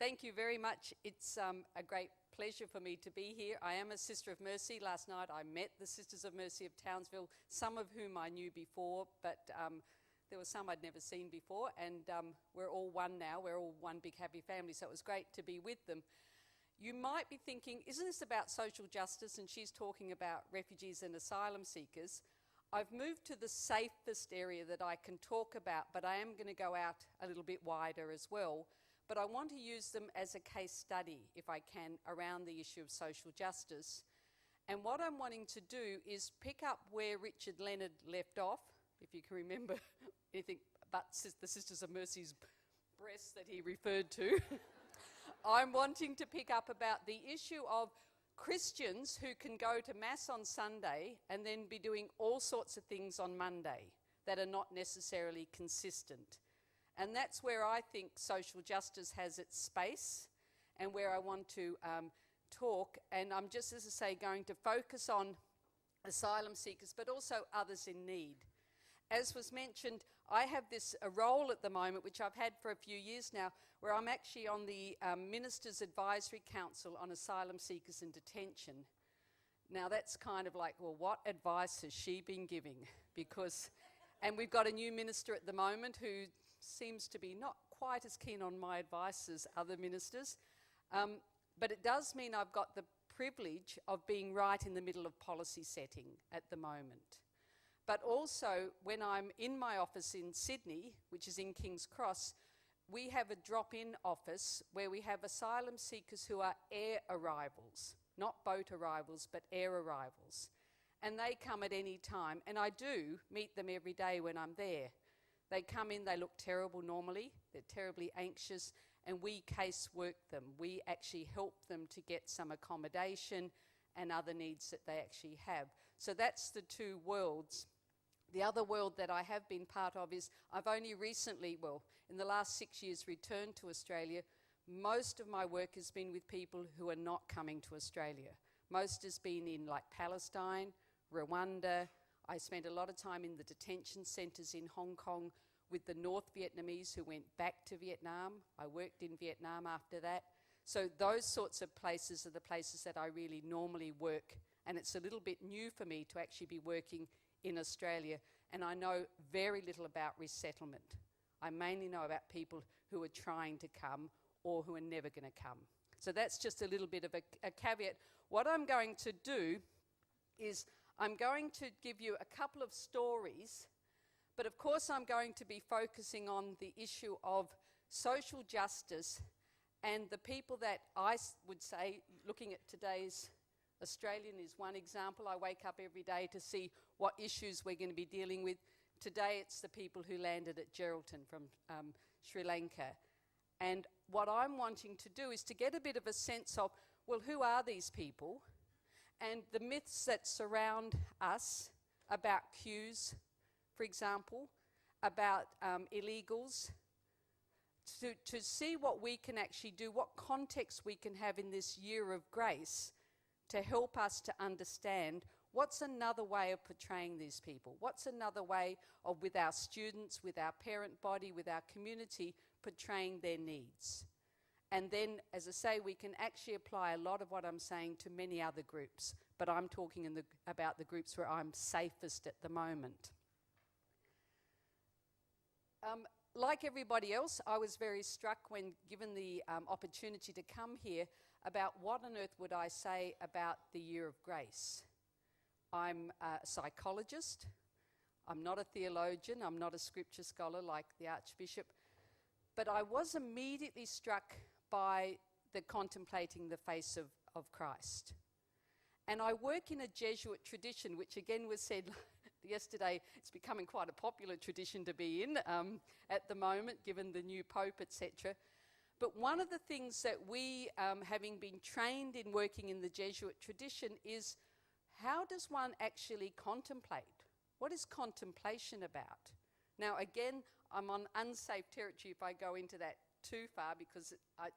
Thank you very much. It's a great pleasure for me to be here. I am a Sister of Mercy. Last night I met the Sisters of Mercy of Townsville, some of whom I knew before, but there were some I'd never seen before, and we're all one now. We're all one big happy family, so it was great to be with them. You might be thinking, isn't this about social justice? And she's talking about refugees and asylum seekers. I've moved to the safest area that I can talk about, but I am going to go out a little bit wider as well. But I want to use them as a case study, if I can, around the issue of social justice. And what I'm wanting to do is pick up where Richard Leonard left off, if you can remember anything but the Sisters of Mercy's breasts that he referred to. I'm wanting to pick up about the issue of Christians who can go to Mass on Sunday and then be doing all sorts of things on Monday that are not necessarily consistent. And that's where I think social justice has its space and where I want to talk. And I'm just, as I say, going to focus on asylum seekers, but also others in need. As was mentioned, I have a role at the moment, which I've had for a few years now, where I'm actually on the Ministers' Advisory Council on Asylum Seekers in Detention. Now that's kind of like, well, what advice has she been giving? And we've got a new minister at the moment who seems to be not quite as keen on my advice as other ministers. But it does mean I've got the privilege of being right in the middle of policy setting at the moment. But also, when I'm in my office in Sydney, which is in King's Cross, we have a drop-in office where we have asylum seekers who are air arrivals, not boat arrivals, but air arrivals. And they come at any time, and I do meet them every day when I'm there. They come in, they look terrible normally, they're terribly anxious, and we casework them. We actually help them to get some accommodation and other needs that they actually have. So that's the two worlds. The other world that I have been part of is I've only recently, in the last 6 years, returned to Australia. Most of my work has been with people who are not coming to Australia. Most has been in like Palestine, Rwanda. I spent a lot of time in the detention centres in Hong Kong with the North Vietnamese who went back to Vietnam. I worked in Vietnam after that. So those sorts of places are the places that I really normally work, and it's a little bit new for me to actually be working in Australia, and I know very little about resettlement. I mainly know about people who are trying to come or who are never going to come. So that's just a little bit of a caveat. What I'm going to do is I'm going to give you a couple of stories, but of course I'm going to be focusing on the issue of social justice and the people that I would say, looking at today's Australian is one example. I wake up every day to see what issues we're going to be dealing with. Today it's the people who landed at Geraldton from Sri Lanka. And what I'm wanting to do is to get a bit of a sense of, well, who are these people? And the myths that surround us about queues, for example, about illegals, to see what we can actually do, what context we can have in this year of grace to help us to understand what's another way of portraying these people, what's another way of, with our students, with our parent body, with our community, portraying their needs. And then, as I say, we can actually apply a lot of what I'm saying to many other groups, but I'm talking about the groups where I'm safest at the moment. Like everybody else, I was very struck when given the opportunity to come here about what on earth would I say about the year of grace. I'm a psychologist, I'm not a theologian, I'm not a scripture scholar like the Archbishop, but I was immediately struck by the contemplating the face of Christ. And I work in a Jesuit tradition, which again was said yesterday, it's becoming quite a popular tradition to be in at the moment, given the new Pope, etc. But one of the things that we, having been trained in working in the Jesuit tradition, is how does one actually contemplate? What is contemplation about? Now, again, I'm on unsafe territory if I go into that too far, because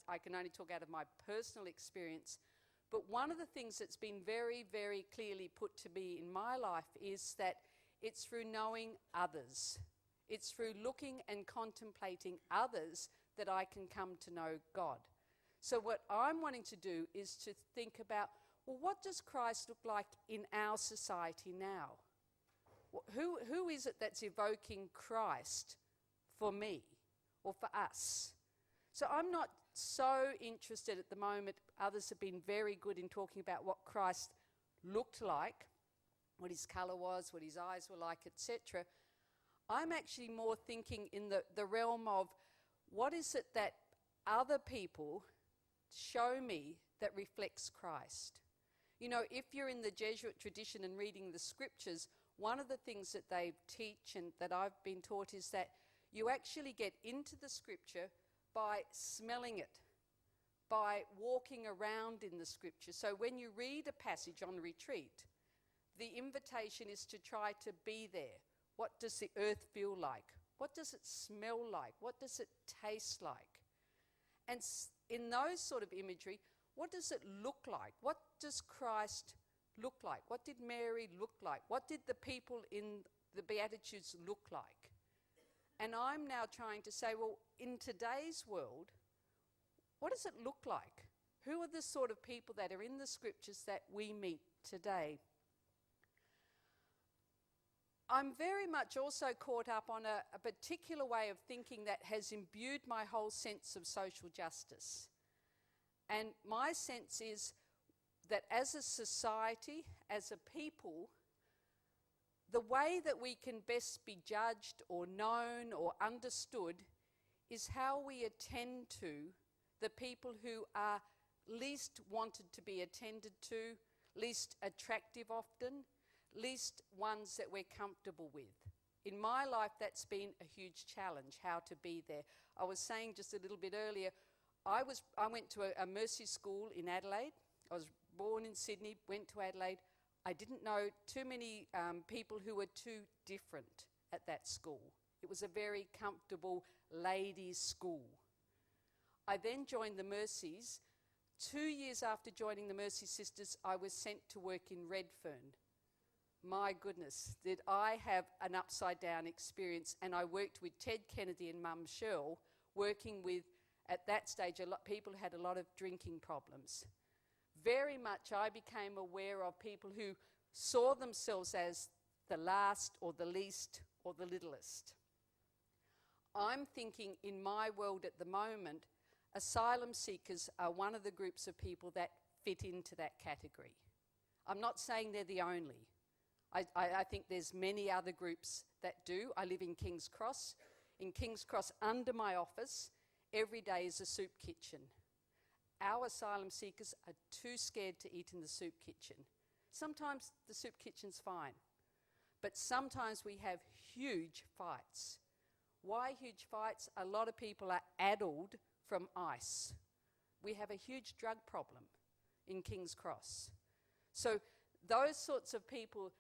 I can only talk out of my personal experience. But one of the things that's been very, very clearly put to me in my life is that it's through knowing others. It's through looking and contemplating others that I can come to know God. So what I'm wanting to do is to think about, well, what does Christ look like in our society now? Who is it that's evoking Christ for me or for us? So I'm not so interested at the moment. Others have been very good in talking about what Christ looked like, what his colour was, what his eyes were like, etc. I'm actually more thinking in the realm of what is it that other people show me that reflects Christ. You know, if you're in the Jesuit tradition and reading the scriptures, one of the things that they teach and that I've been taught is that you actually get into the scripture by smelling it, by walking around in the scripture. So when you read a passage on retreat, the invitation is to try to be there. What does the earth feel like? What does it smell like? What does it taste like? And in those sort of imagery, what does it look like? What does Christ look like? What did Mary look like? What did the people in the Beatitudes look like? And I'm now trying to say, well, in today's world, what does it look like? Who are the sort of people that are in the scriptures that we meet today? I'm very much also caught up on a particular way of thinking that has imbued my whole sense of social justice. And my sense is that as a society, as a people, the way that we can best be judged or known or understood is how we attend to the people who are least wanted to be attended to, least attractive often, least ones that we're comfortable with. In my life, that's been a huge challenge, how to be there. I was saying just a little bit earlier, I went to a Mercy school in Adelaide. I was born in Sydney, went to Adelaide. I didn't know too many people who were too different at that school. It was a very comfortable ladies' school. I then joined the Mercies. 2 years after joining the Mercy Sisters, I was sent to work in Redfern. My goodness, did I have an upside-down experience. And I worked with Ted Kennedy and Mum Shirl, working with, at that stage, people who had a lot of drinking problems. Very much I became aware of people who saw themselves as the last or the least or the littlest. I'm thinking in my world at the moment, asylum seekers are one of the groups of people that fit into that category. I'm not saying they're the only. I think there's many other groups that do. I live in King's Cross. In King's Cross, under my office, every day is a soup kitchen. Our asylum seekers are too scared to eat in the soup kitchen. Sometimes the soup kitchen's fine, but sometimes we have huge fights. Why huge fights? A lot of people are addled from ice. We have a huge drug problem in King's Cross. So those sorts of people,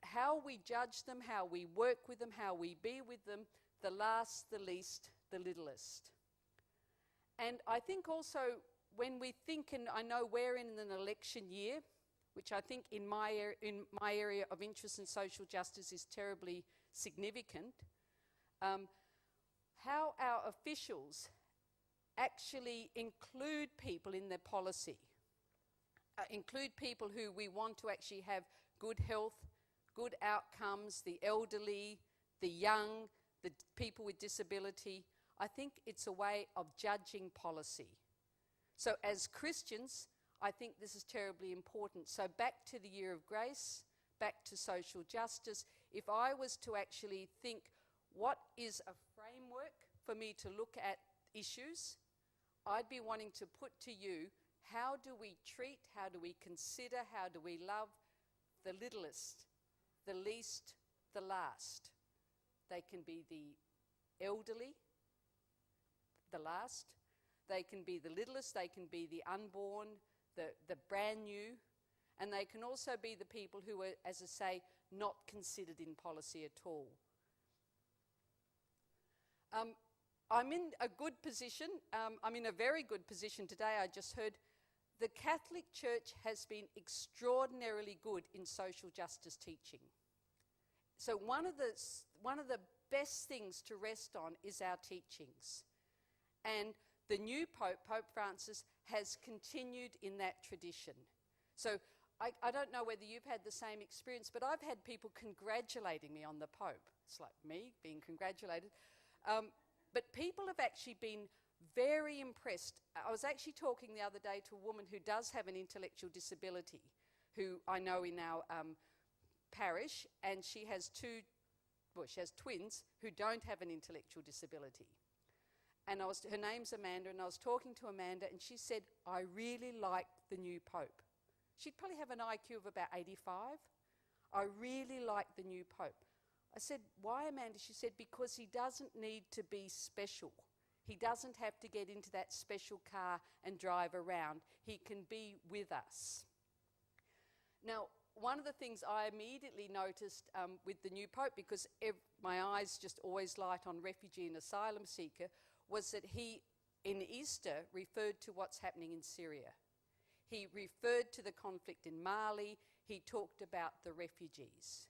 how we judge them, how we work with them, how we be with them, the last, the least, the littlest. And I think also when we think, and I know we're in an election year, which I think in my area of interest in social justice is terribly significant, how our officials actually include people in their policy, include people who we want to actually have good health, good outcomes, the elderly, the young, the people with disability. I think it's a way of judging policy. So as Christians, I think this is terribly important. So back to the year of grace, back to social justice. If I was to actually think, what is a framework for me to look at issues, I'd be wanting to put to you, how do we treat, how do we consider, how do we love the littlest, the least, the last? They can be the elderly, the last. They can be the littlest, they can be the unborn, the brand new, and they can also be the people who are, as I say, not considered in policy at all. I'm in a good position. I'm in a very good position today. I just heard the Catholic Church has been extraordinarily good in social justice teaching. So one of the best things to rest on is our teachings. And the new Pope, Pope Francis, has continued in that tradition. So I don't know whether you've had the same experience, but I've had people congratulating me on the Pope. It's like me being congratulated. But people have actually been very impressed. I was actually talking the other day to a woman who does have an intellectual disability, who I know in our parish, and she has twins who don't have an intellectual disability. And her name's Amanda, and I was talking to Amanda, and she said, I really like the new Pope. She'd probably have an IQ of about 85. I really like the new Pope. I said, why, Amanda? She said, because he doesn't need to be special. He doesn't have to get into that special car and drive around. He can be with us. Now, one of the things I immediately noticed with the new Pope, because my eyes just always light on refugee and asylum seeker, was that he, in Easter, referred to what's happening in Syria. He referred to the conflict in Mali. He talked about the refugees.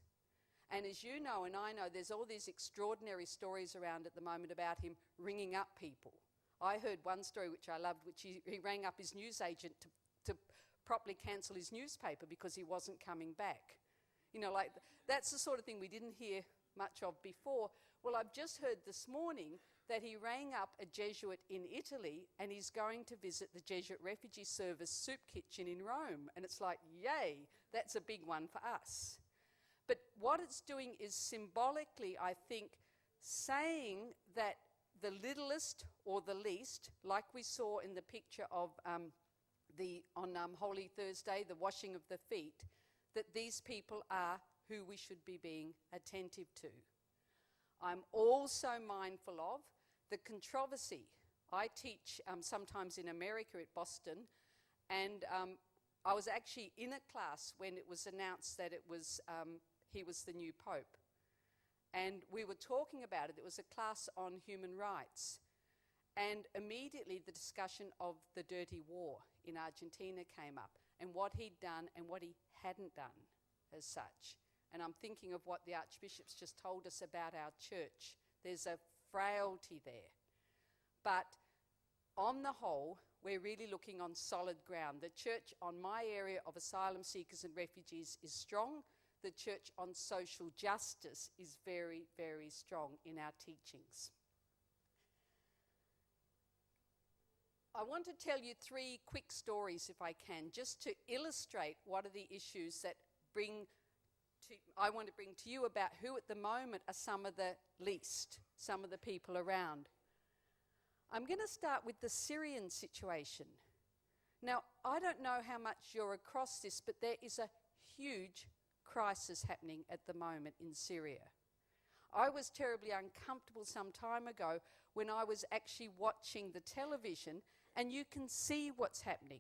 And as you know, and I know, there's all these extraordinary stories around at the moment about him ringing up people. I heard one story which I loved, which he rang up his newsagent to properly cancel his newspaper because he wasn't coming back. You know, like, that's the sort of thing we didn't hear much of before. Well, I've just heard this morning that he rang up a Jesuit in Italy, and he's going to visit the Jesuit Refugee Service soup kitchen in Rome. And it's like, yay, that's a big one for us. But what it's doing is symbolically, I think, saying that the littlest or the least, like we saw in the picture of on Holy Thursday, the washing of the feet, that these people are who we should be being attentive to. I'm also mindful of the controversy. I teach sometimes in America at Boston, and I was actually in a class when it was announced that he was the new Pope. And we were talking about it. It was a class on human rights. And immediately the discussion of the dirty war in Argentina came up, and what he'd done and what he hadn't done as such. And I'm thinking of what the Archbishop's just told us about our church. There's a frailty there. But on the whole, we're really looking on solid ground. The church on my area of asylum seekers and refugees is strong. The church on social justice is very, very strong in our teachings. I want to tell you 3 quick stories, if I can, just to illustrate what are the issues that I want to bring to you about who at the moment are some of the least, some of the people around. I'm going to start with the Syrian situation. Now, I don't know how much you're across this, but there is a huge crisis happening at the moment in Syria. I was terribly uncomfortable some time ago when I was actually watching the television, and you can see what's happening.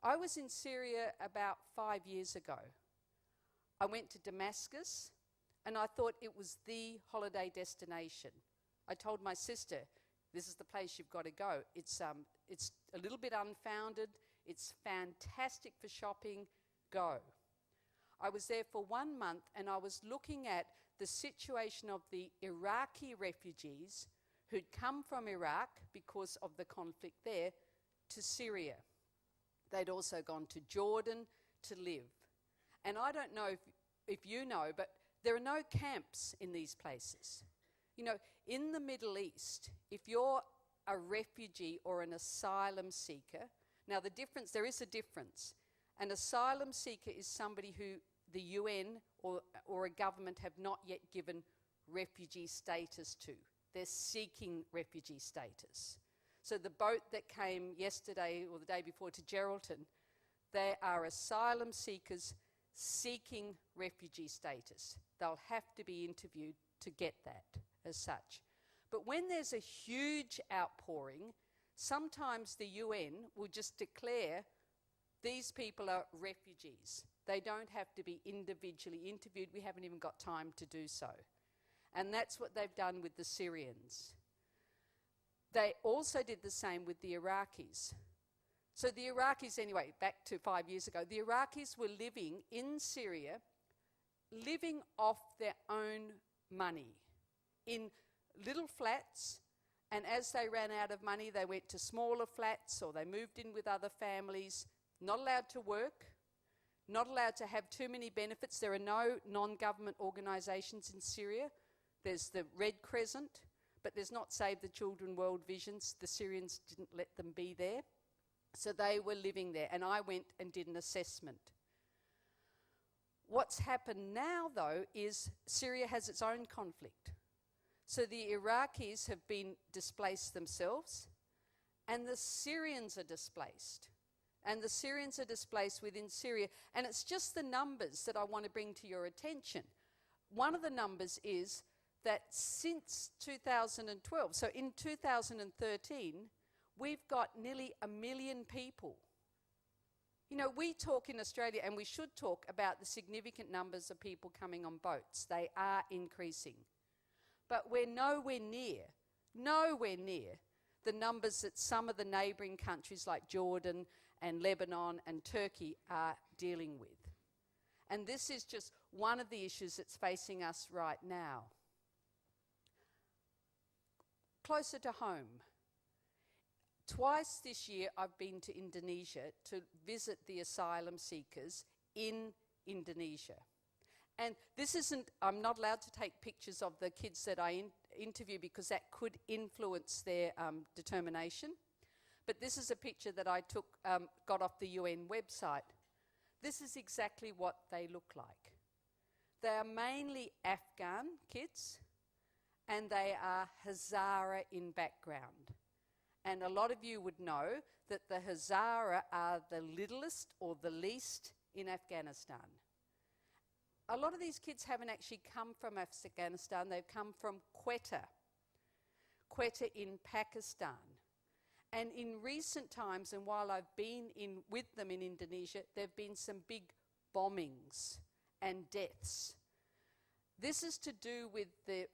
I was in Syria about 5 years ago. I went to Damascus, and I thought it was the holiday destination. I told my sister, this is the place you've got to go. It's a little bit unfounded. It's fantastic for shopping. Go. I was there for 1 month, and I was looking at the situation of the Iraqi refugees who'd come from Iraq because of the conflict there to Syria. They'd also gone to Jordan to live. And I don't know if you know, but there are no camps in these places. You know, in the Middle East, if you're a refugee or an asylum seeker, now there is a difference. An asylum seeker is somebody who the UN or a government have not yet given refugee status to. They're seeking refugee status. So the boat that came yesterday or the day before to Geraldton, they are asylum seekers seeking refugee status. They'll have to be interviewed to get that as such. But when there's a huge outpouring, sometimes the UN will just declare these people are refugees. They don't have to be individually interviewed. We haven't even got time to do so. And that's what they've done with the Syrians. They also did the same with the Iraqis. So the Iraqis, anyway, back to 5 years ago, the Iraqis were living in Syria, living off their own money in little flats, And as they ran out of money, they went to smaller flats or they moved in with other families, not allowed to work, not allowed to have too many benefits. There are no non-government organisations in Syria. There's the Red Crescent, but there's not Save the Children World Visions. The Syrians didn't let them be there. So they were living there, and I went and did an assessment. What's happened now, though, is Syria has its own conflict. So the Iraqis have been displaced themselves, and the Syrians are displaced. And the Syrians are displaced within Syria. And it's just the numbers that I want to bring to your attention. One of the numbers is that since 2012, so in 2013, we've got nearly 1 million people. You know, we talk in Australia, and we should talk about the significant numbers of people coming on boats. They are increasing. But we're nowhere near the numbers that some of the neighbouring countries like Jordan and Lebanon and Turkey are dealing with. And this is just one of the issues that's facing us right now. Closer to home. Twice this year I've been to Indonesia to visit the asylum seekers in Indonesia. And this isn't, I'm not allowed to take pictures of the kids that I interview because that could influence their determination. But this is a picture that I took, got off the UN website. This is exactly what they look like. They are mainly Afghan kids, and they are Hazara in background. And a lot of you would know that the Hazara are the littlest or the least in Afghanistan. A lot of these kids haven't actually come from Afghanistan, they've come from Quetta in Pakistan. And in recent times, and while I've been with them in Indonesia, there have been some big bombings and deaths. This is to do with the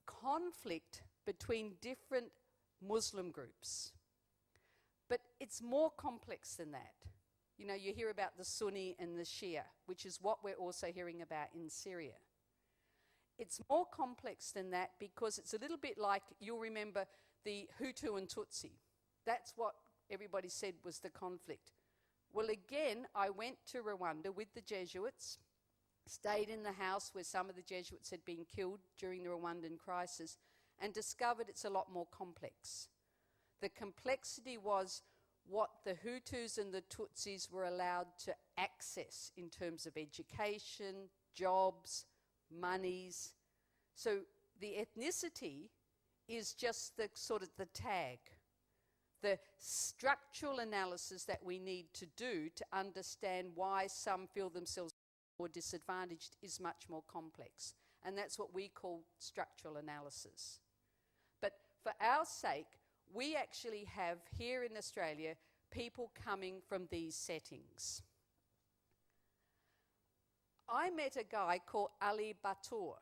conflict between different Muslim groups. But it's more complex than that. You know, you hear about the Sunni and the Shia, which is what we're also hearing about in Syria. It's more complex than that because it's a little bit like, you'll remember the Hutu and Tutsi. That's what everybody said was the conflict. Well, again, I went to Rwanda with the Jesuits, stayed in the house where some of the Jesuits had been killed during the Rwandan crisis, and discovered it's a lot more complex. The complexity was what the Hutus and the Tutsis were allowed to access in terms of education, jobs, monies. So the ethnicity is just the sort of the tag. The structural analysis that we need to do to understand why some feel themselves more disadvantaged is much more complex. And that's what we call structural analysis. But for our sake, we actually have here in Australia people coming from these settings. I met a guy called Ali Batur.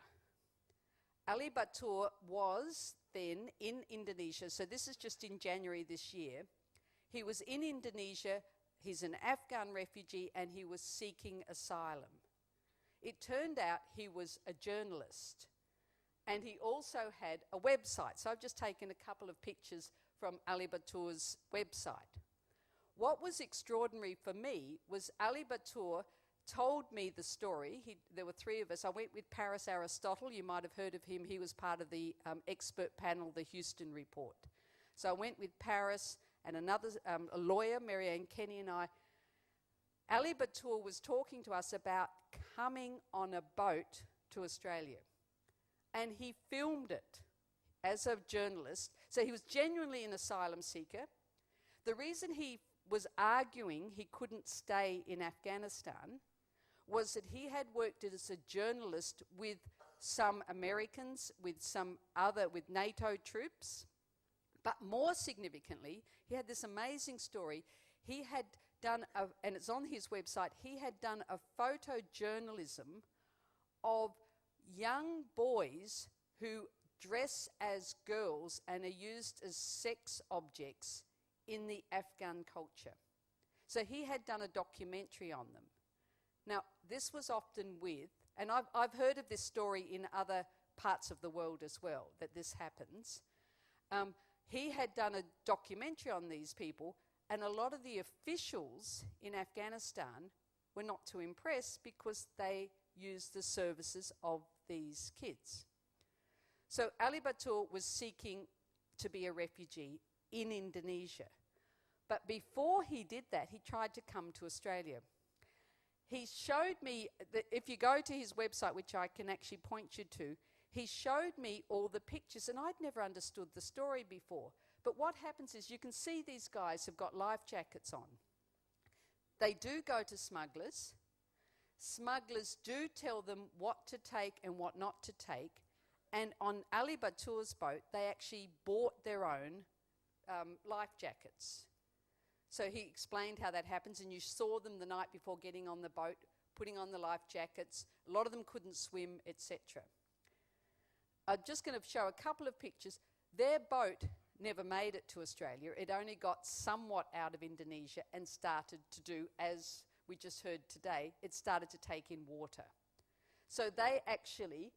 Ali Batur was then in Indonesia, so this is just in January this year. He was in Indonesia, he's an Afghan refugee, and he was seeking asylum. It turned out he was a journalist, and he also had a website. So I've just taken a couple of pictures from Ali Batur's website. What was extraordinary for me was Ali Batur told me the story. There were three of us. I went with Paris Aristotle. You might have heard of him. He was part of the expert panel, the Houston Report. So I went with Paris and another a lawyer, Mary-Anne Kenny, and I. Ali Batur was talking to us about coming on a boat to Australia. And he filmed it as a journalist. So he was genuinely an asylum seeker. The reason he was arguing he couldn't stay in Afghanistan was that he had worked as a journalist with some Americans, with NATO troops. But more significantly, he had this amazing story. He had done, and it's on his website, he had done a photojournalism of young boys who dress as girls and are used as sex objects in the Afghan culture. So he had done a documentary on them. Now, this was often with, and I've heard of this story in other parts of the world as well, that this happens. He had done a documentary on these people, and a lot of the officials in Afghanistan were not too impressed because they used the services of these kids. So Ali Batur was seeking to be a refugee in Indonesia. But before he did that, he tried to come to Australia. He showed me, that if you go to his website, which I can actually point you to, he showed me all the pictures, and I'd never understood the story before. But what happens is you can see these guys have got life jackets on. They do go to smugglers. Smugglers do tell them what to take and what not to take. And on Ali Batur's boat, they actually bought their own life jackets. So he explained how that happens, and you saw them the night before getting on the boat, putting on the life jackets. A lot of them couldn't swim, etc. I'm just going to show a couple of pictures. Their boat never made it to Australia. It only got somewhat out of Indonesia and started to do, as we just heard today, it started to take in water. So they actually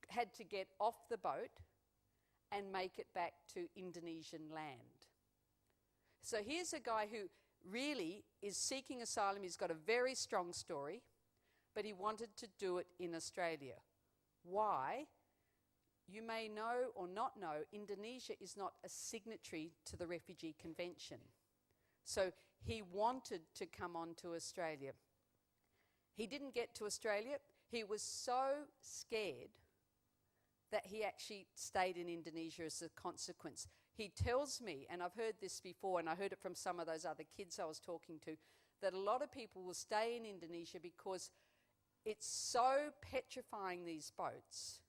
had to get off the boat and make it back to Indonesian land. So here's a guy who really is seeking asylum. He's got a very strong story, but he wanted to do it in Australia. Why? You may know or not know, Indonesia is not a signatory to the Refugee Convention. So he wanted to come on to Australia. He didn't get to Australia. He was so scared that he actually stayed in Indonesia as a consequence. He tells me, and I've heard this before, and I heard it from some of those other kids I was talking to, that a lot of people will stay in Indonesia because it's so petrifying, these boats,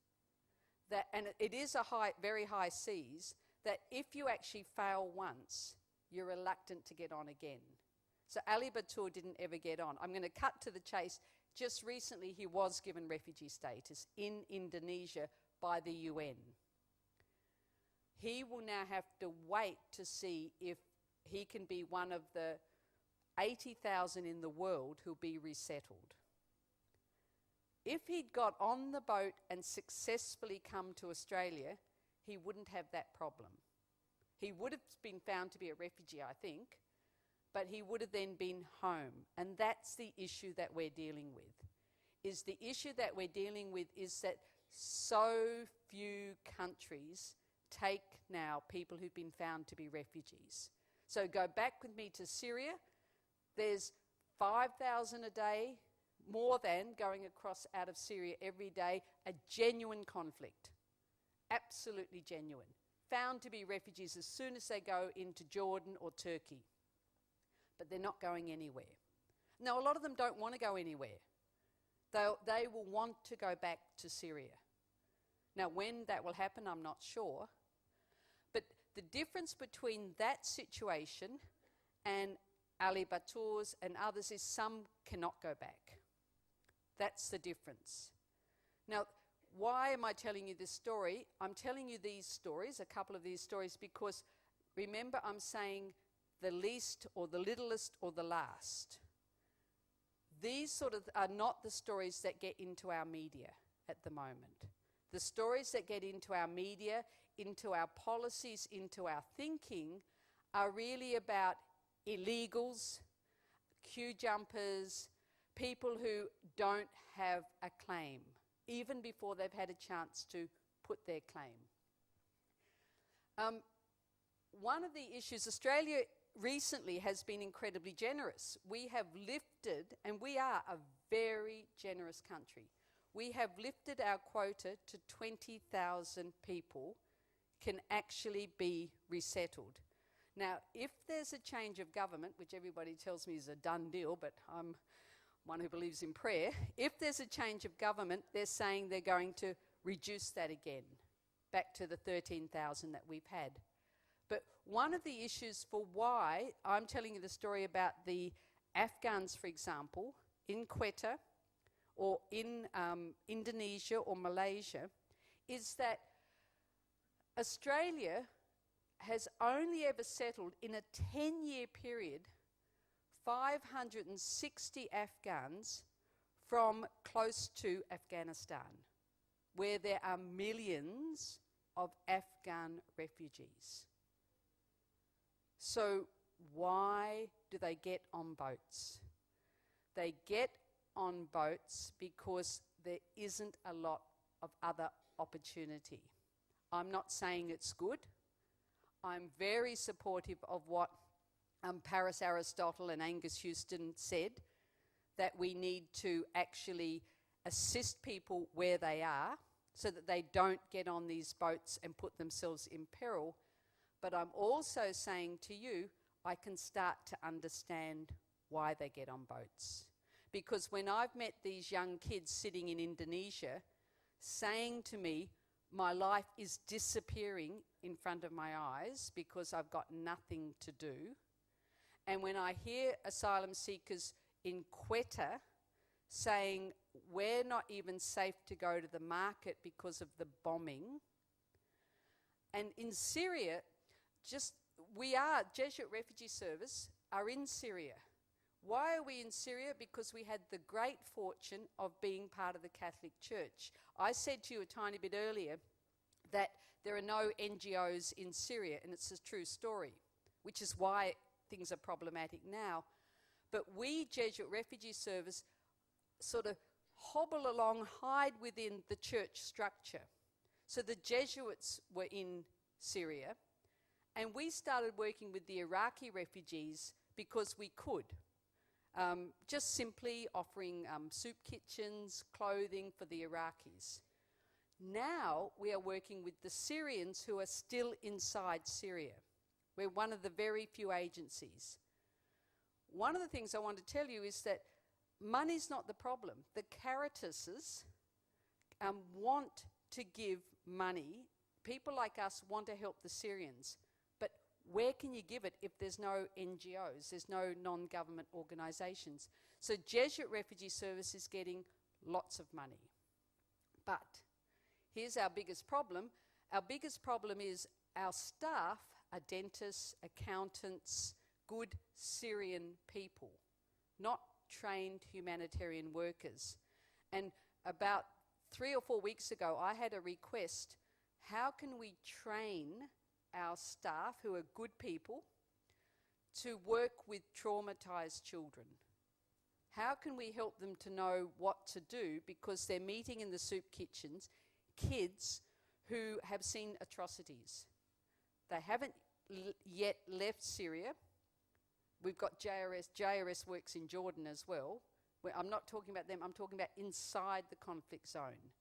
that, and it is a very high seas, that if you actually fail once, you're reluctant to get on again. So Ali Batur didn't ever get on. I'm going to cut to the chase. Just recently, he was given refugee status in Indonesia by the UN. He will now have to wait to see if he can be one of the 80,000 in the world who'll be resettled. If he'd got on the boat and successfully come to Australia, he wouldn't have that problem. He would have been found to be a refugee, I think, but he would have then been home. And that's the issue that we're dealing with. The issue that we're dealing with is that so few countries take now people who've been found to be refugees. So go back with me to Syria. There's 5,000 a day, more than going across out of Syria every day, a genuine conflict, absolutely genuine, found to be refugees as soon as they go into Jordan or Turkey. But they're not going anywhere. Now, a lot of them don't want to go anywhere. They will want to go back to Syria. Now, when that will happen, I'm not sure. But the difference between that situation and Ali Batur's and others is some cannot go back. That's the difference. Now, why am I telling you this story? I'm telling you these stories, a couple of these stories, because remember I'm saying the least or the littlest or the last. These sort of are not the stories that get into our media at the moment. The stories that get into our media, into our policies, into our thinking are really about illegals, queue jumpers, people who don't have a claim, even before they've had a chance to put their claim. One of the issues, Australia recently has been incredibly generous. We have lifted, and we are a very generous country, we have lifted our quota to 20,000 people can actually be resettled. Now, if there's a change of government, which everybody tells me is a done deal, but I'm one who believes in prayer, if there's a change of government, they're saying they're going to reduce that again, back to the 13,000 that we've had. But one of the issues for why I'm telling you the story about the Afghans, for example, in Quetta or in Indonesia or Malaysia, is that Australia has only ever settled in a 10-year period 560 Afghans from close to Afghanistan, where there are millions of Afghan refugees. So why do they get on boats? They get on boats because there isn't a lot of other opportunity. I'm not saying it's good. I'm very supportive of what Paris Aristotle and Angus Houston said, that we need to actually assist people where they are so that they don't get on these boats and put themselves in peril. But I'm also saying to you, I can start to understand why they get on boats. Because when I've met these young kids sitting in Indonesia saying to me, my life is disappearing in front of my eyes because I've got nothing to do. And when I hear asylum seekers in Quetta saying, we're not even safe to go to the market because of the bombing. And in Syria, Jesuit Refugee Service are in Syria. Why are we in Syria? Because we had the great fortune of being part of the Catholic Church. I said to you a tiny bit earlier that there are no NGOs in Syria, and it's a true story, which is why things are problematic now. But we, Jesuit Refugee Service, sort of hobble along, hide within the church structure. So the Jesuits were in Syria, and we started working with the Iraqi refugees because we could. Just simply offering soup kitchens, clothing for the Iraqis. Now we are working with the Syrians who are still inside Syria. We're one of the very few agencies. One of the things I want to tell you is that money's not the problem. The Caritases want to give money. People like us want to help the Syrians. But where can you give it if there's no NGOs, there's no non-government organisations? So Jesuit Refugee Service is getting lots of money. But here's our biggest problem. Our biggest problem is our staff are dentists, accountants, good Syrian people, not trained humanitarian workers. And about 3 or 4 weeks ago, I had a request, how can we train our staff, who are good people, to work with traumatised children? How can we help them to know what to do, because they're meeting in the soup kitchens kids who have seen atrocities. They haven't yet left Syria. We've got JRS. JRS works in Jordan as well. I'm not talking about them, I'm talking about inside the conflict zone.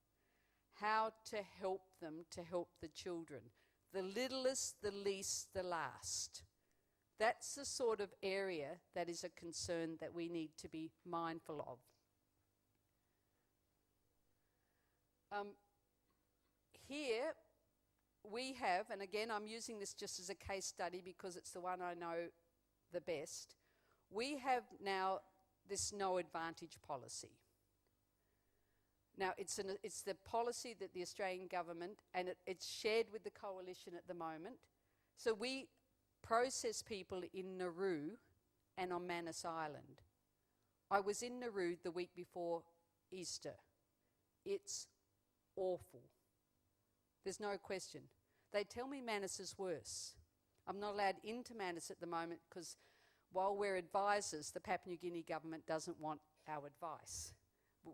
How to help them to help the children. The littlest, the least, the last. That's the sort of area that is a concern that we need to be mindful of. Here we have, and again I'm using this just as a case study because it's the one I know the best, we have now this no advantage policy. Now it's the policy that the Australian government, and it's shared with the coalition at the moment. So we process people in Nauru and on Manus Island. I was in Nauru the week before Easter. It's awful. There's no question. They tell me Manus is worse. I'm not allowed into Manus at the moment because while we're advisors, the Papua New Guinea government doesn't want our advice.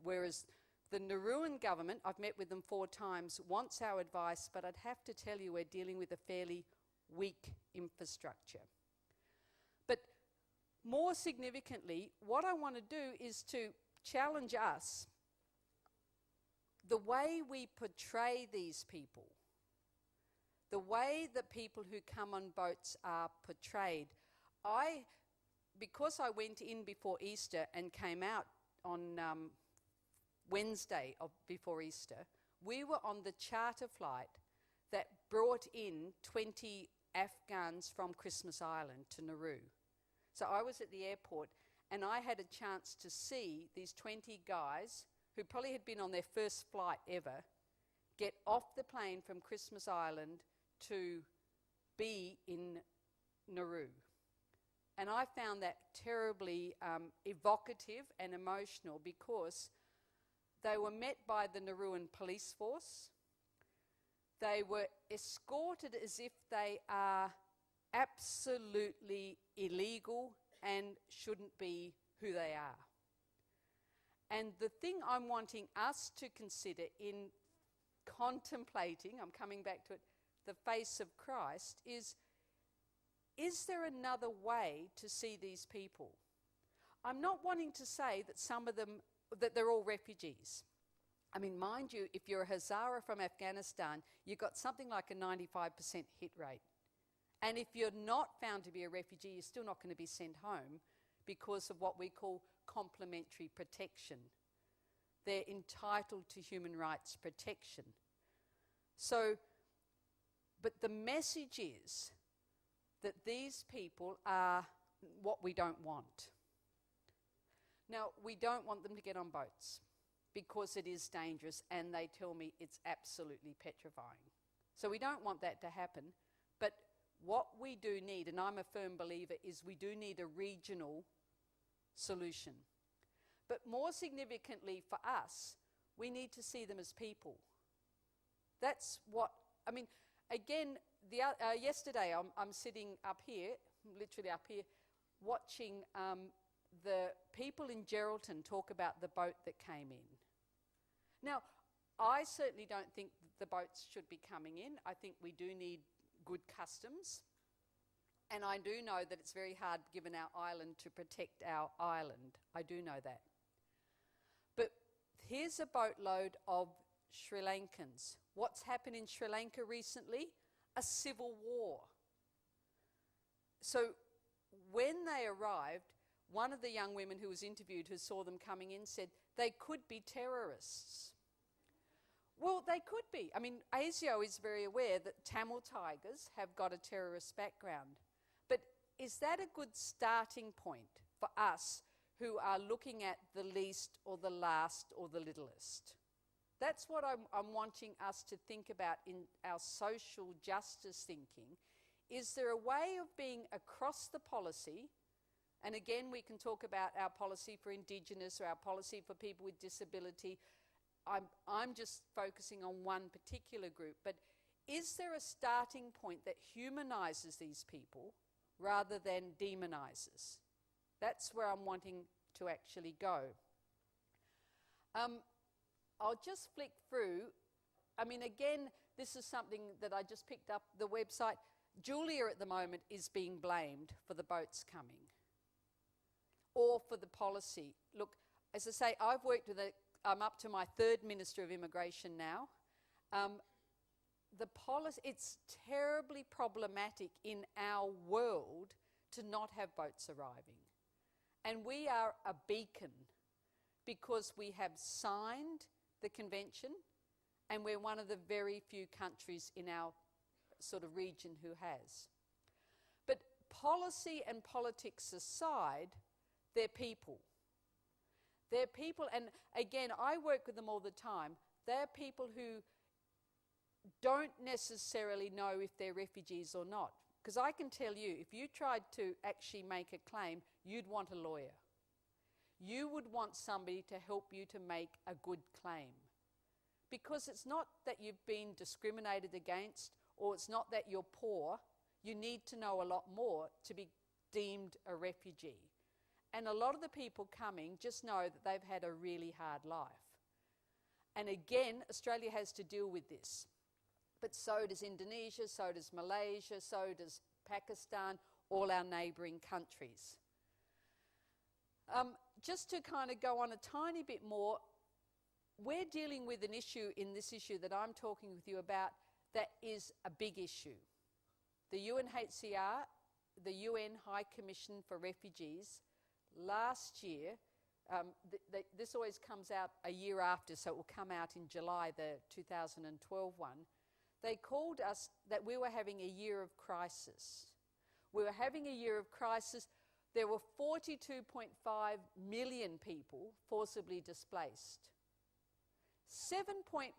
Whereas the Nauruan government, I've met with them 4 times, wants our advice, but I'd have to tell you we're dealing with a fairly weak infrastructure. But more significantly, what I want to do is to challenge us, the way we portray these people, the way that people who come on boats are portrayed. Because I went in before Easter and came out on Wednesday before Easter, we were on the charter flight that brought in 20 Afghans from Christmas Island to Nauru. So I was at the airport and I had a chance to see these 20 guys who probably had been on their first flight ever get off the plane from Christmas Island to be in Nauru. And I found that terribly evocative and emotional because they were met by the Nauruan police force. They were escorted as if they are absolutely illegal and shouldn't be who they are. And the thing I'm wanting us to consider in contemplating, I'm coming back to it, the face of Christ, is there another way to see these people? I'm not wanting to say that some of them, that they're all refugees. I mean, mind you, if you're a Hazara from Afghanistan, you've got something like a 95% hit rate. And if you're not found to be a refugee, you're still not going to be sent home because of what we call complementary protection. They're entitled to human rights protection. So, but the message is that these people are what we don't want. Now, we don't want them to get on boats because it is dangerous, and they tell me it's absolutely petrifying. So we don't want that to happen. But what we do need, and I'm a firm believer, is we do need a regional solution. But more significantly for us, we need to see them as people. That's what, I mean, again, yesterday I'm sitting up here, literally up here, watching the people in Geraldton talk about the boat that came in. Now, I certainly don't think the boats should be coming in. I think we do need good customs. And I do know that it's very hard, given our island, to protect our island. I do know that. But here's a boatload of Sri Lankans. What's happened in Sri Lanka recently? A civil war. So when they arrived, one of the young women who was interviewed who saw them coming in said they could be terrorists. Well, they could be. I mean, ASIO is very aware that Tamil Tigers have got a terrorist background. But is that a good starting point for us who are looking at the least or the last or the littlest? That's what I'm wanting us to think about in our social justice thinking. Is there a way of being across the policy? And again, we can talk about our policy for Indigenous or our policy for people with disability. I'm just focusing on one particular group. But is there a starting point that humanises these people rather than demonises? That's where I'm wanting to actually go. I'll just flick through. I mean, again, this is something that I just picked up the website. Julia at the moment is being blamed for the boats coming or for the policy. Look, as I say, I've worked with I'm up to my third Minister of Immigration now. The policy, it's terribly problematic in our world to not have boats arriving. And we are a beacon because we have signed the convention and we're one of the very few countries in our sort of region who has. But policy and politics aside, they're people. They're people, and again, I work with them all the time. They're people who don't necessarily know if they're refugees or not. Because I can tell you, if you tried to actually make a claim, you'd want a lawyer. You would want somebody to help you to make a good claim. Because it's not that you've been discriminated against, or it's not that you're poor. You need to know a lot more to be deemed a refugee. And a lot of the people coming just know that they've had a really hard life. And again, Australia has to deal with this. But so does Indonesia, so does Malaysia, so does Pakistan, all our neighbouring countries. Just to kind of go on a tiny bit more, we're dealing with an issue in this issue that I'm talking with you about that is a big issue. The UNHCR, the UN High Commission for Refugees, last year, this always comes out a year after, so it will come out in July, the 2012 one. They called us that we were having a year of crisis. We were having a year of crisis. There were 42.5 million people forcibly displaced. 7.1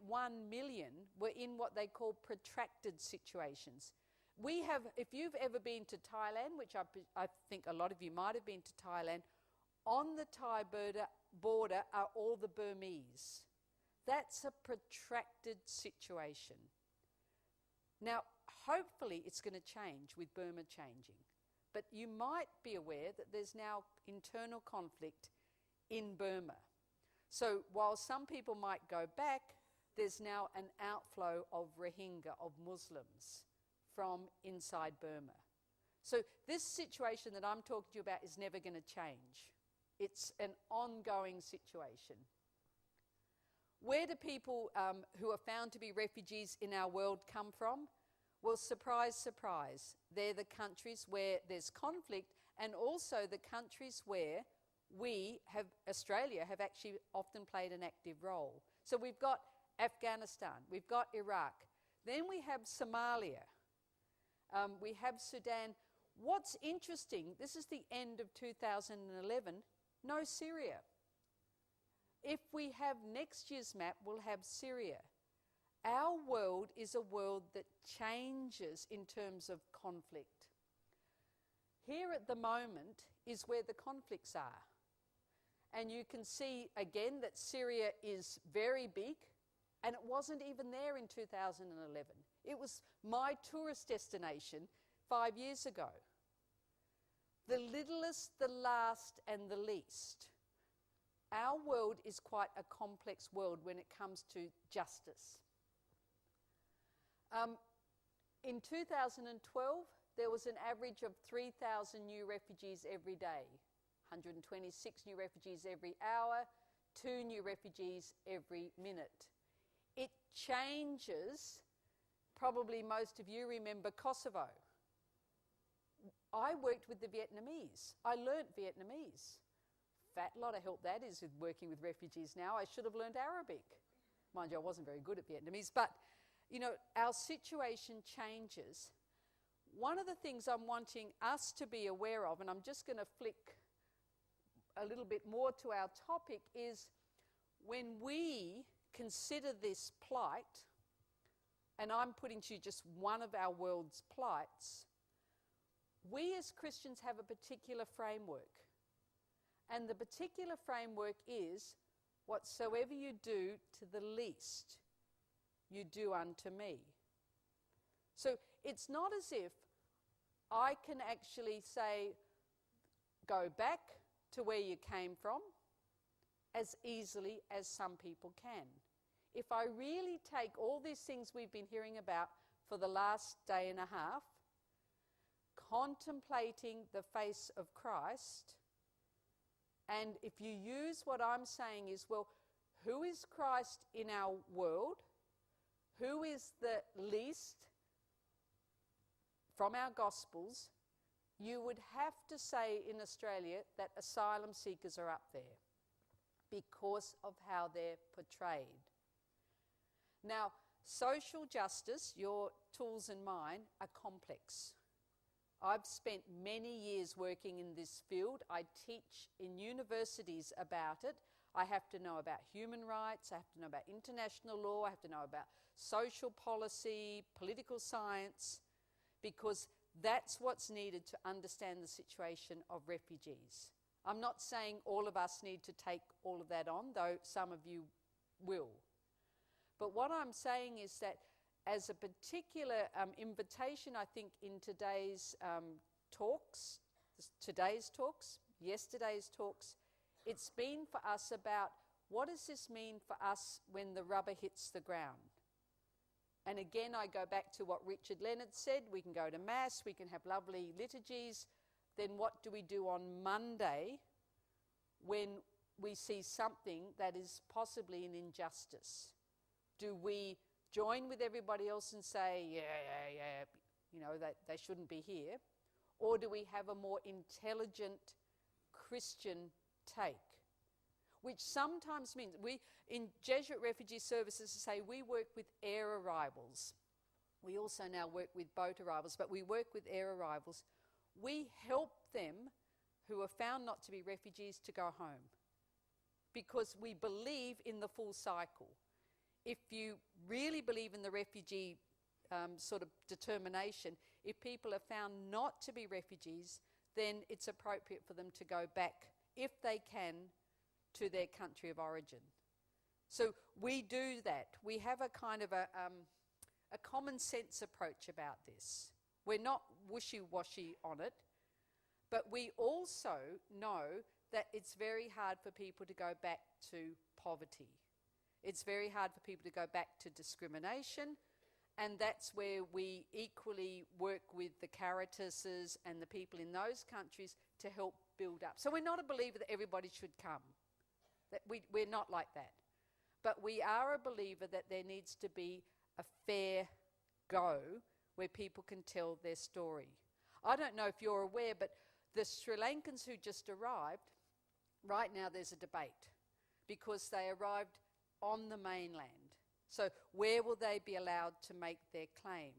million were in what they call protracted situations. We have, if you've ever been to Thailand, which I think a lot of you might have been to Thailand, on the Thai border are all the Burmese. That's a protracted situation. Now, hopefully it's going to change with Burma changing. But you might be aware that there's now internal conflict in Burma. So while some people might go back, there's now an outflow of Rohingya, of Muslims, from inside Burma. So this situation that I'm talking to you about is never going to change. It's an ongoing situation. Where do people who are found to be refugees in our world come from? Well, surprise, surprise, they're the countries where there's conflict, and also the countries where Australia have actually often played an active role. So we've got Afghanistan, we've got Iraq, then we have Somalia, we have Sudan. What's interesting, this is the end of 2011, no Syria. If we have next year's map, we'll have Syria. Our world is a world that changes in terms of conflict. Here at the moment is where the conflicts are. And you can see again that Syria is very big, and it wasn't even there in 2011. It was my tourist destination 5 years ago. The littlest, the last, and the least. Our world is quite a complex world when it comes to justice. In 2012, there was an average of 3,000 new refugees every day, 126 new refugees every hour, 2 new refugees every minute. It changes. Probably most of you remember Kosovo. I worked with the Vietnamese. I learnt Vietnamese. Fat lot of help that is with working with refugees now. I should have learned Arabic. Mind you, I wasn't very good at Vietnamese, but you know, our situation changes. One of the things I'm wanting us to be aware of, and I'm just going to flick a little bit more to our topic, is when we consider this plight, and I'm putting to you just one of our world's plights, we as Christians have a particular framework. And the particular framework is, whatsoever you do to the least, you do unto me. So it's not as if I can actually say, go back to where you came from as easily as some people can. If I really take all these things we've been hearing about for the last day and a half, contemplating the face of Christ, and if you use what I'm saying is, well, who is Christ in our world? Who is the least from our Gospels? You would have to say in Australia that asylum seekers are up there because of how they're portrayed. Now, social justice, your tools and mine, are complex. I've spent many years working in this field. I teach in universities about it. I have to know about human rights, I have to know about international law, I have to know about social policy, political science, because that's what's needed to understand the situation of refugees. I'm not saying all of us need to take all of that on, though some of you will. But what I'm saying is that as a particular invitation, I think in today's talks, yesterday's talks, it's been for us about what does this mean for us when the rubber hits the ground? And again, I go back to what Richard Leonard said. We can go to Mass, we can have lovely liturgies. Then what do we do on Monday when we see something that is possibly an injustice? Do we join with everybody else and say, yeah, you know, that they shouldn't be here? Or do we have a more intelligent Christian take? Which sometimes means, we in Jesuit Refugee Services say we work with air arrivals. We also now work with boat arrivals, but we work with air arrivals. We help them who are found not to be refugees to go home because we believe in the full cycle. If you really believe in the refugee sort of determination, if people are found not to be refugees, then it's appropriate for them to go back, if they can, to their country of origin. So we do that. We have a kind of a common sense approach about this. We're not wishy-washy on it, but we also know that it's very hard for people to go back to poverty. It's very hard for people to go back to discrimination, and that's where we equally work with the Caritases and the people in those countries to help build up. So we're not a believer that everybody should come. We're not like that. But we are a believer that there needs to be a fair go where people can tell their story. I don't know if you're aware, but the Sri Lankans who just arrived, right now there's a debate because they arrived on the mainland. So where will they be allowed to make their claim?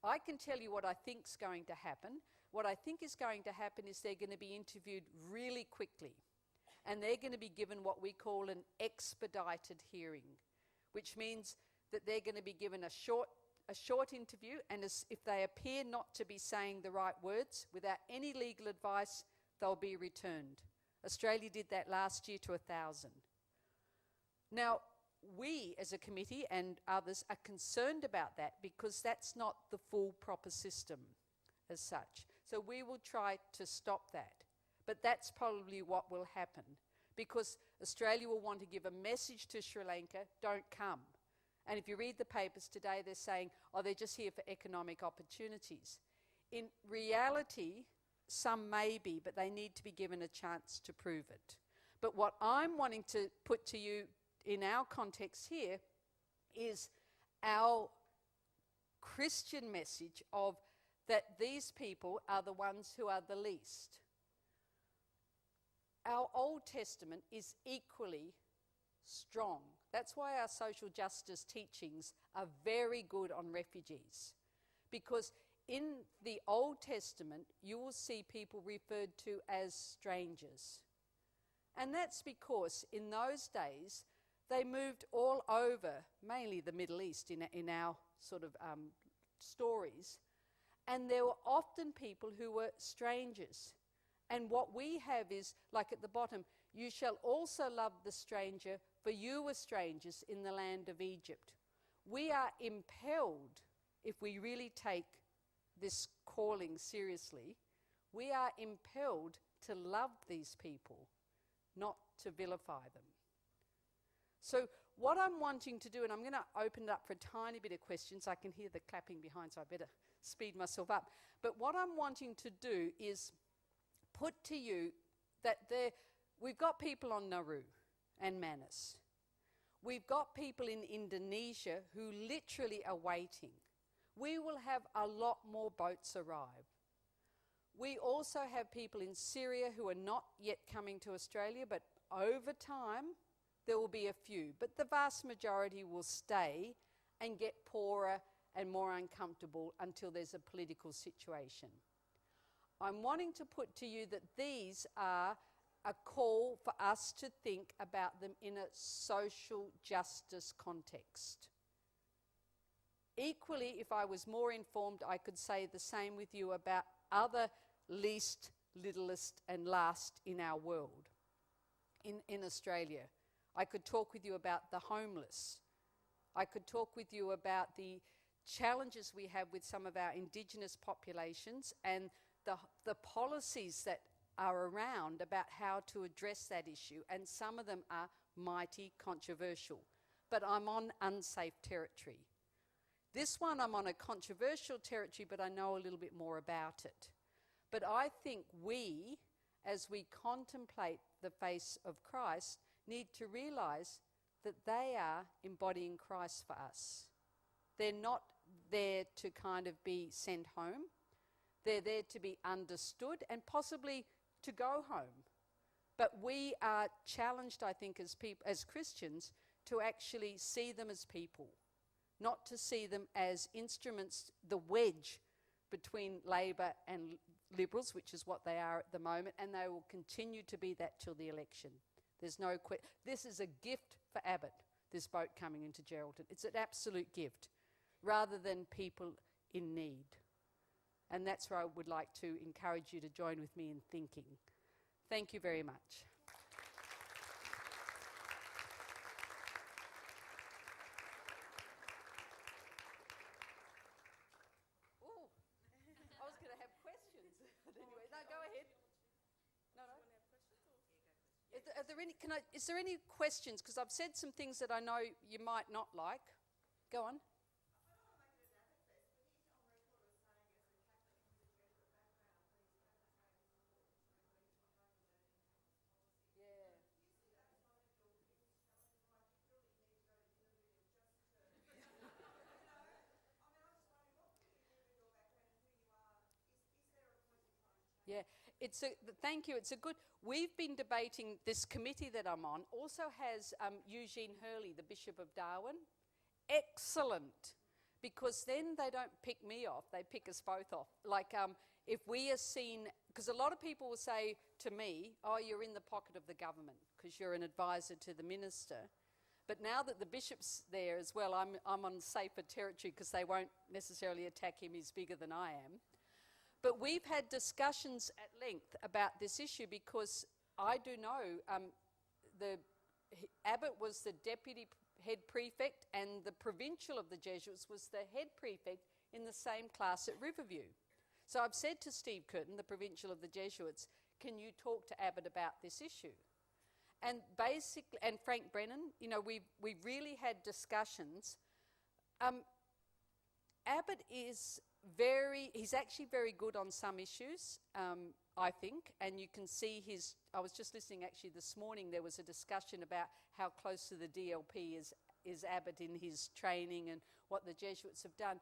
I can tell you what I think's going to happen. What I think is going to happen is they're going to be interviewed really quickly, and they're going to be given what we call an expedited hearing, which means that they're going to be given a short interview, and if they appear not to be saying the right words, without any legal advice, they'll be returned. Australia did that last year to 1,000. Now, we as a committee and others are concerned about that because that's not the full proper system as such. So we will try to stop that. But that's probably what will happen because Australia will want to give a message to Sri Lanka, don't come. And if you read the papers today, they're saying, oh, they're just here for economic opportunities. In reality, some may be, but they need to be given a chance to prove it. But what I'm wanting to put to you in our context here is our Christian message of that these people are the ones who are the least. Our Old Testament is equally strong. That's why our social justice teachings are very good on refugees. Because in the Old Testament, you will see people referred to as strangers. And that's because in those days, they moved all over, mainly the Middle East in our sort of stories. And there were often people who were strangers. And what we have is, like at the bottom, you shall also love the stranger, for you were strangers in the land of Egypt. We are impelled, if we really take this calling seriously, we are impelled to love these people, not to vilify them. So what I'm wanting to do, and I'm going to open it up for a tiny bit of questions. I can hear the clapping behind, so I better speed myself up. But what I'm wanting to do is put to you that we've got people on Nauru and Manus. We've got people in Indonesia who literally are waiting. We will have a lot more boats arrive. We also have people in Syria who are not yet coming to Australia, but over time there will be a few. But the vast majority will stay and get poorer and more uncomfortable until there's a political situation. I'm wanting to put to you that these are a call for us to think about them in a social justice context. Equally, if I was more informed, I could say the same with you about other least, littlest and last in our world. In Australia, I could talk with you about the homeless. I could talk with you about the challenges we have with some of our Indigenous populations and the policies that are around about how to address that issue, and some of them are mighty controversial. But I'm on unsafe territory. This one I'm on a controversial territory, but I know a little bit more about it. But I think we, as we contemplate the face of Christ, need to realise that they are embodying Christ for us. They're not there to kind of be sent home. They're there to be understood and possibly to go home. But we are challenged, I think, as Christians, to actually see them as people, not to see them as instruments, the wedge between Labor and Liberals, which is what they are at the moment, and they will continue to be that till the election. There's no this is a gift for Abbott, this boat coming into Geraldton. It's an absolute gift, rather than people in need. And that's where I would like to encourage you to join with me in thinking. Thank you very much. Are there any, is there any questions? Because I've said some things that I know you might not like. Go on. Yeah, thank you. It's a good. We've been debating this committee that I'm on. Also has Eugene Hurley, the Bishop of Darwin. Excellent, because then they don't pick me off; they pick us both off. Like if we are seen, because a lot of people will say to me, "Oh, you're in the pocket of the government because you're an advisor to the minister." But now that the bishop's there as well, I'm on safer territory because they won't necessarily attack him. He's bigger than I am. But we've had discussions at length about this issue because I do know Abbott was the deputy head prefect and the provincial of the Jesuits was the head prefect in the same class at Riverview. So I've said to Steve Curtin, the provincial of the Jesuits, can you talk to Abbott about this issue? And basically, and Frank Brennan, you know, we've really had discussions. Abbott is he's actually very good on some issues, I think, and you can see I was just listening actually this morning, there was a discussion about how close to the DLP is Abbott in his training and what the Jesuits have done.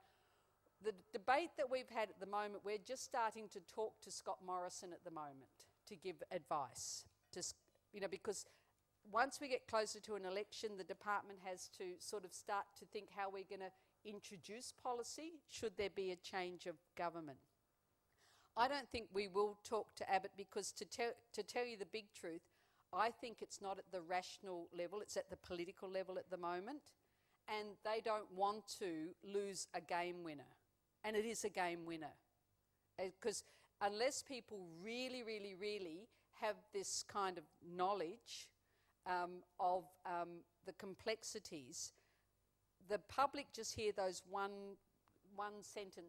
The debate that we've had at the moment, we're just starting to talk to Scott Morrison at the moment to give advice, because once we get closer to an election, the department has to sort of start to think how we're going to introduce policy should there be a change of government. I don't think we will talk to Abbott because to tell you the big truth, I think it's not at the rational level, it's at the political level at the moment, and they don't want to lose a game winner. And it is a game winner. Because unless people really, really, really have this kind of knowledge of the complexities, the public just hear those one sentence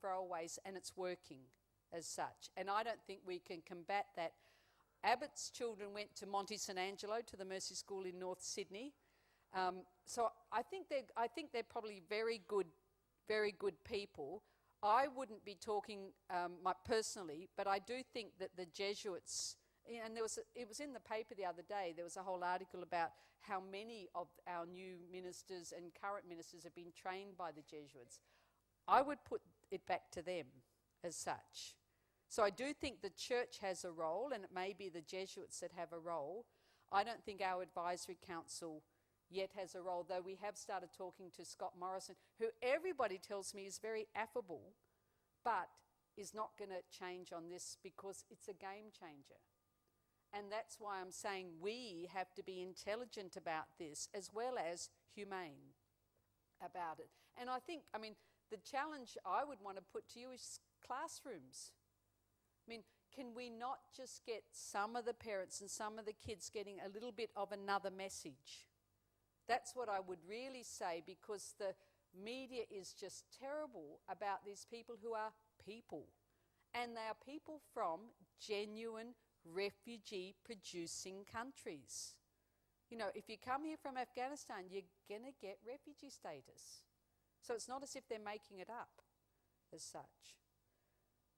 throwaways and it's working as such. And I don't think we can combat that. Abbott's children went to Monte St Angelo, to the Mercy School in North Sydney. So I think they're probably very good people. I wouldn't be talking personally, but I do think that the Jesuits, and it was in the paper the other day, there was a whole article about how many of our new ministers and current ministers have been trained by the Jesuits. I would put it back to them as such. So I do think the church has a role, and it may be the Jesuits that have a role. I don't think our advisory council yet has a role, though we have started talking to Scott Morrison, who everybody tells me is very affable, but is not going to change on this because it's a game changer. And that's why I'm saying we have to be intelligent about this as well as humane about it. And I think, the challenge I would want to put to you is classrooms. Can we not just get some of the parents and some of the kids getting a little bit of another message? That's what I would really say, because the media is just terrible about these people who are people. And they are people from genuine refugee-producing countries. You know, if you come here from Afghanistan, you're going to get refugee status. So it's not as if they're making it up as such.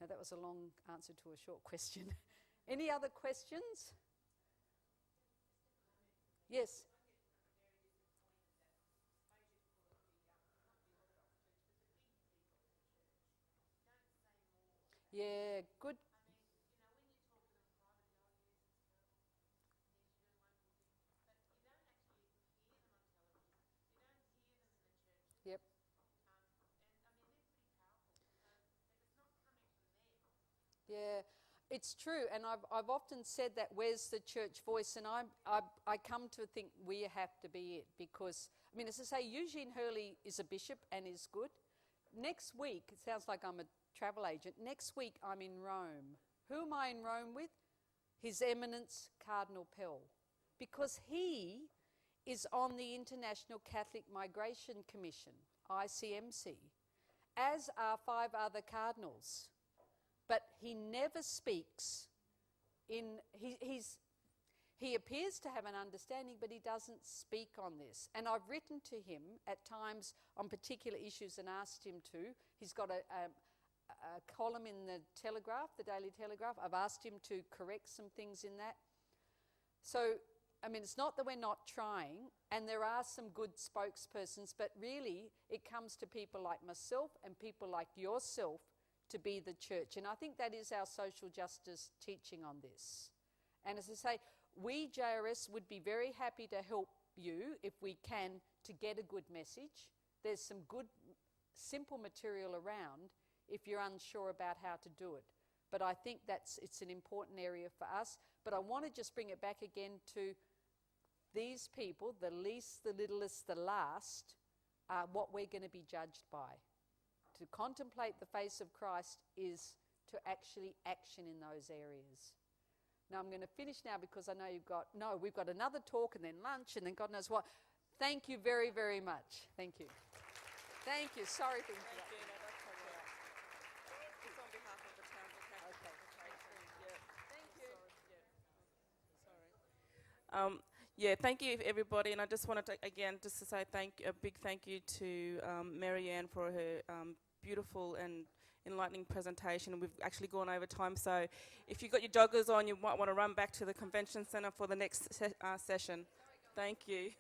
Now, that was a long answer to a short question. Any other questions? Yes. Yeah, good. Yep. Yeah, it's true, and I've often said that, where's the church voice? And I come to think we have to be it, because, as I say, Eugene Hurley is a bishop and is good. Next week, it sounds like I'm a travel agent, next week I'm in Rome. Who am I in Rome with? His Eminence Cardinal Pell, because he is on the International Catholic Migration Commission, ICMC, as are 5 other cardinals. But he never speaks he appears to have an understanding, but he doesn't speak on this. And I've written to him at times on particular issues and asked him to. He's got a column in the Telegraph, the Daily Telegraph. I've asked him to correct some things in that. So, I mean, it's not that we're not trying, and there are some good spokespersons, but really it comes to people like myself and people like yourself to be the church. And I think that is our social justice teaching on this. And as I say, we, JRS, would be very happy to help you, if we can, to get a good message. There's some good, simple material around if you're unsure about how to do it. But I think it's an important area for us. But I want to just bring it back again to these people, the least, the littlest, the last, are what we're going to be judged by. To contemplate the face of Christ is to actually action in those areas. Now I'm going to finish now because I know we've got another talk and then lunch and then God knows what. Thank you very, very much. Thank you. Thank you. Sorry for interrupting. Thank you. No, that's okay. It's on behalf of the Townsville Catholic. Okay. Thank you. Sorry. Thank you everybody, and I just wanted to again just to say a big thank you to Mary-Anne for her beautiful and enlightening presentation. And we've actually gone over time, so if you've got your joggers on, you might want to run back to the convention centre for the next session. Thank you.